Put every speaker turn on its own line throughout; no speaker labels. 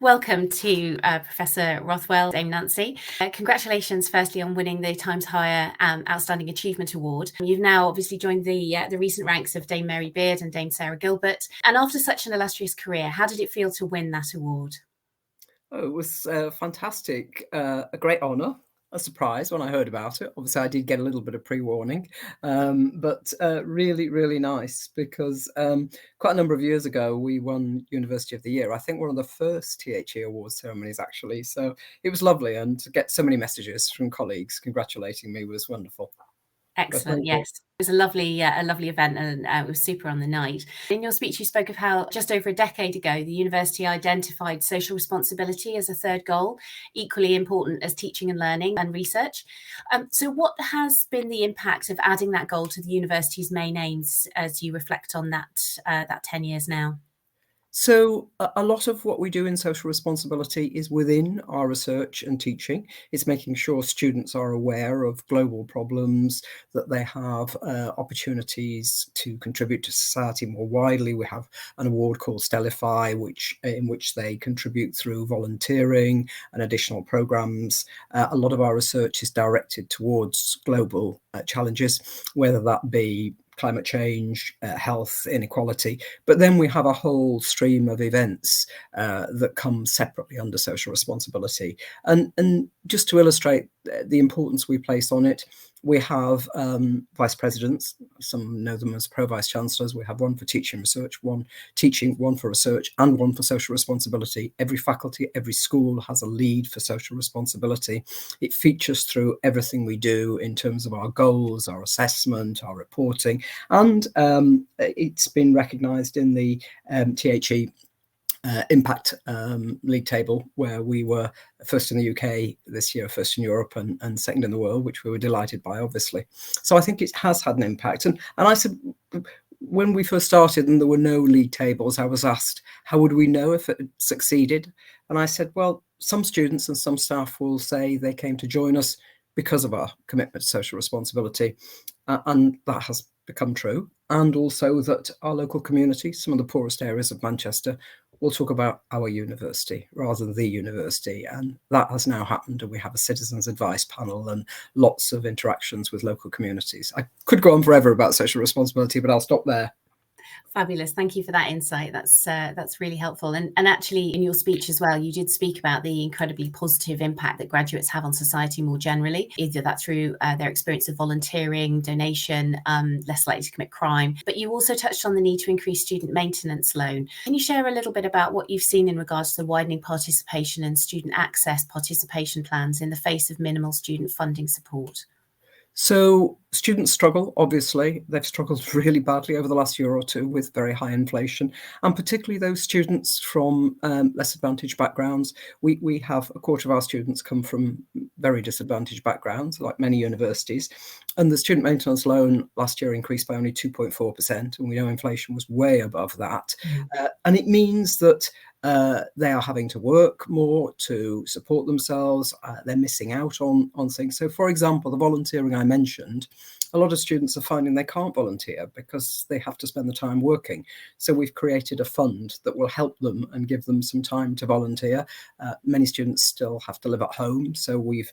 Welcome to Professor Rothwell, Dame Nancy. Congratulations, firstly, on winning the Times Higher Outstanding Achievement Award. You've now obviously joined the recent ranks of Dame Mary Beard and Dame Sarah Gilbert. And after such an illustrious career, how did it feel to win that award?
Oh, it was fantastic, a great honour, a surprise when I heard about it. Obviously, I did get a little bit of pre-warning, but really, really nice because quite a number of years ago, we won University of the Year. I think one of the first THE awards ceremonies, actually. So it was lovely, and to get so many messages from colleagues congratulating me was wonderful.
Excellent. Yes, it was a lovely event, and it was super on the night. In your speech, you spoke of how just over a decade ago, the university identified social responsibility as a third goal, equally important as teaching and learning and research. So what has been the impact of adding that goal to the university's main aims as you reflect on that 10 years now?
So a lot of what we do in social responsibility is within our research and teaching. It's making sure students are aware of global problems, that they have opportunities to contribute to society more widely. We have an award called Stellify, in which they contribute through volunteering and additional programs. A lot of our research is directed towards global challenges, whether that be climate change, health, inequality. But then we have a whole stream of events that come separately under social responsibility. And just to illustrate the importance we place on it, we have vice presidents. Some know them as pro-vice-chancellors. We have one for teaching research, one teaching, one for research, and one for social responsibility. Every faculty, every school has a lead for social responsibility. It features through everything we do in terms of our goals, our assessment, our reporting, and it's been recognised in the THE impact league table, where we were first in the UK this year, first in Europe, and second in the world, which we were delighted by, obviously. So I think it has had an impact. And I said, when we first started and there were no league tables, I was asked, how would we know if it had succeeded? And I said, well, some students and some staff will say they came to join us because of our commitment to social responsibility. And that has become true. And also that our local community, some of the poorest areas of Manchester, will talk about our university rather than the university. And that has now happened. And we have a citizens advice panel and lots of interactions with local communities. I could go on forever about social responsibility, but I'll stop there.
Fabulous. Thank you for that insight. That's really helpful. And actually, in your speech as well, you did speak about the incredibly positive impact that graduates have on society more generally, either that through their experience of volunteering, donation, less likely to commit crime. But you also touched on the need to increase student maintenance loan. Can you share a little bit about what you've seen in regards to the widening participation and student access participation plans in the face of minimal student funding support?
So students struggle, obviously. They've struggled really badly over the last year or two with very high inflation, and particularly those students from less advantaged backgrounds. We have a quarter of our students come from very disadvantaged backgrounds, like many universities, and the student maintenance loan last year increased by only 2.4%, and we know inflation was way above that. And it means that they are having to work more to support themselves. They're missing out on things. So, for example, the volunteering I mentioned, a lot of students are finding they can't volunteer because they have to spend the time working. So we've created a fund that will help them and give them some time to volunteer. Many students still have to live at home. So we've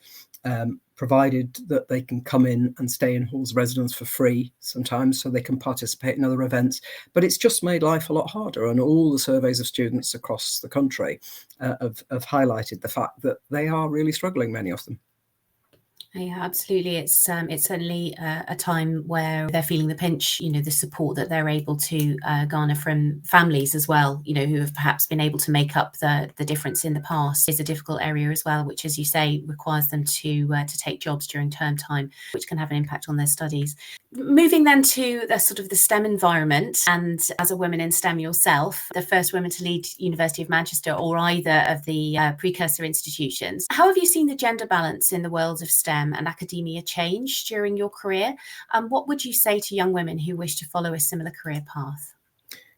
provided that they can come in and stay in halls of residence for free sometimes, so they can participate in other events. But it's just made life a lot harder, and all the surveys of students across the country have highlighted the fact that they are really struggling, many of them.
Yeah, absolutely. It's certainly a time where they're feeling the pinch, the support that they're able to garner from families as well, who have perhaps been able to make up the difference in the past, is a difficult area as well, which, as you say, requires them to take jobs during term time, which can have an impact on their studies. Moving then to the sort of the STEM environment, and as a woman in STEM yourself, the first woman to lead University of Manchester or either of the precursor institutions, how have you seen the gender balance in the world of STEM and academia change during your career? And what would you say to young women who wish to follow a similar career path?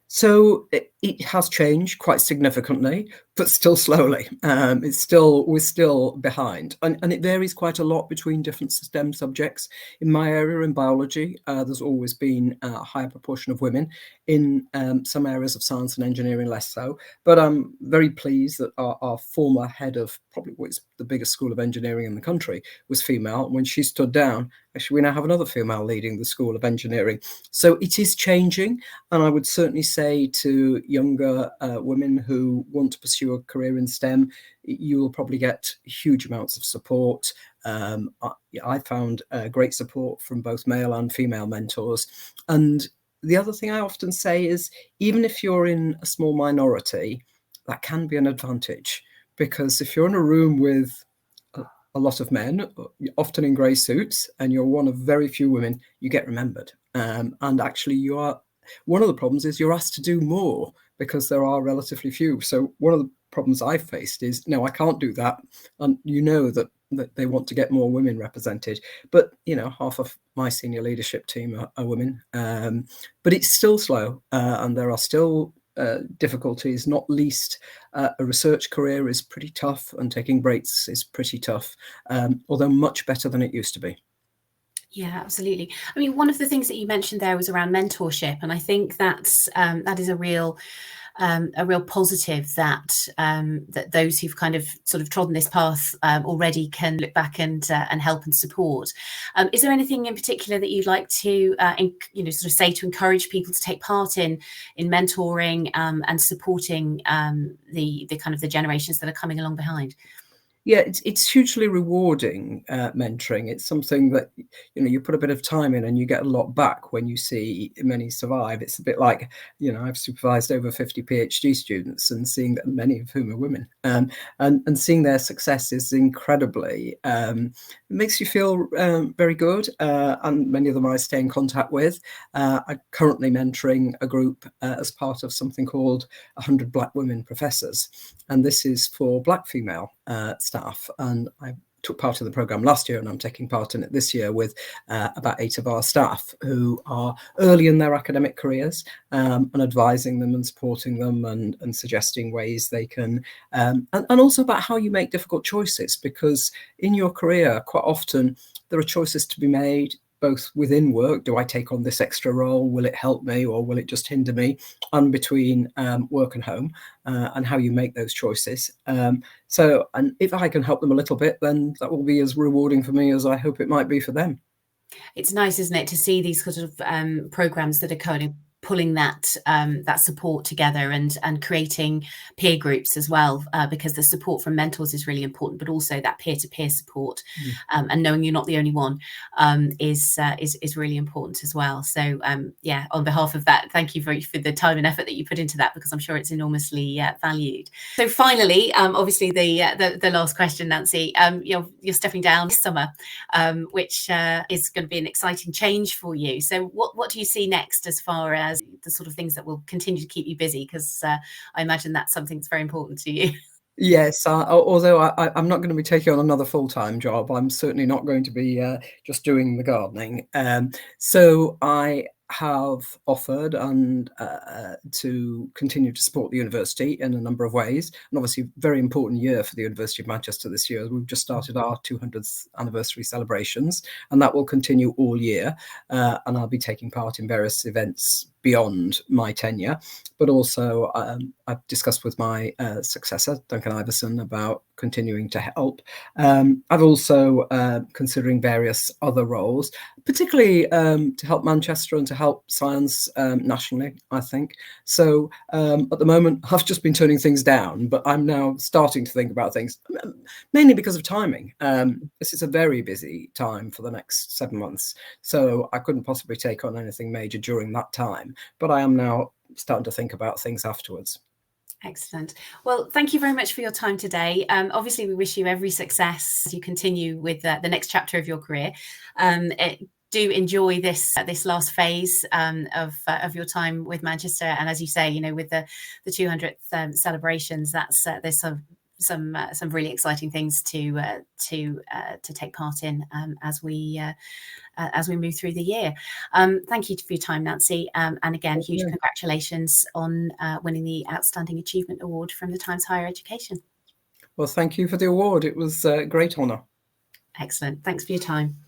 So it has changed quite significantly. but still slowly. We're still behind, and it varies quite a lot between different STEM subjects. In my area, in biology, there's always been a higher proportion of women. In some areas of science and engineering, less so. But I'm very pleased that our former head of probably what's the biggest school of engineering in the country was female. When she stood down, actually, we now have another female leading the School of Engineering. So it is changing, and I would certainly say to younger women who want to pursue a career in STEM, you will probably get huge amounts of support. I found great support from both male and female mentors. And the other thing I often say is, even if you're in a small minority, that can be an advantage, because if you're in a room with a lot of men, often in grey suits, and you're one of very few women, you get remembered. And actually, you are one of the problems is you're asked to do more because there are relatively few. So one of the problems I've faced is, no, I can't do that. And you know that they want to get more women represented. But, half of my senior leadership team are women. But it's still slow, and there are still difficulties, not least a research career is pretty tough, and taking breaks is pretty tough, although much better than it used to be.
Yeah, absolutely. I mean, one of the things that you mentioned there was around mentorship, and I think that is a real positive that that those who've kind of sort of trodden this path already can look back and help and support. Is there anything in particular that you'd like to sort of say to encourage people to take part in mentoring and supporting the kind of the generations that are coming along behind?
Yeah, it's hugely rewarding, mentoring. It's something that, you put a bit of time in and you get a lot back when you see many survive. It's a bit like, I've supervised over 50 PhD students, and seeing that many of whom are women, and seeing their success is incredibly, it makes you feel very good. And many of them I stay in contact with. I'm currently mentoring a group as part of something called 100 Black Women Professors. And this is for Black female staff, and I took part in the program last year, and I'm taking part in it this year with about 8 of our staff who are early in their academic careers, and advising them and supporting them and suggesting ways they can, and also about how you make difficult choices, because in your career, quite often there are choices to be made both within work. Do I take on this extra role? Will it help me, or will it just hinder me? And between work and home, and how you make those choices. And if I can help them a little bit, then that will be as rewarding for me as I hope it might be for them.
It's nice, isn't it, to see these sort of programs that are kind of pulling that support together and creating peer groups as well, because the support from mentors is really important, but also that peer-to-peer support, and knowing you're not the only one is really important as well. So yeah, on behalf of that, thank you for the time and effort that you put into that, because I'm sure it's enormously valued. So finally, obviously the last question, Nancy, you're stepping down this summer, which is going to be an exciting change for you. So what do you see next as far as the sort of things that will continue to keep you busy? Because I imagine that's something that's very important to you.
Yes, although I'm not going to be taking on another full-time job, I'm certainly not going to be just doing the gardening. So I have offered and to continue to support the university in a number of ways. And obviously, very important year for the University of Manchester this year. We've just started our 200th anniversary celebrations, and that will continue all year. And I'll be taking part in various events beyond my tenure, but also I've discussed with my successor, Duncan Iverson, about continuing to help. I've also considering various other roles, particularly to help Manchester and to help science nationally, I think. So at the moment, I've just been turning things down, but I'm now starting to think about things, mainly because of timing. This is a very busy time for the next 7 months, so I couldn't possibly take on anything major during that time, but I am now starting to think about things afterwards.
Excellent. Well, thank you very much for your time today. Obviously, we wish you every success as you continue with the next chapter of your career. Do enjoy this last phase of your time with Manchester, and as you say, with the 200th celebrations, that's there's some some really exciting things to take part in as we move through the year. Thank you for your time, Nancy, and again, huge congratulations on winning the Outstanding Achievement Award from the Times Higher Education.
Well, thank you for the award. It was a great honour.
Excellent. Thanks for your time.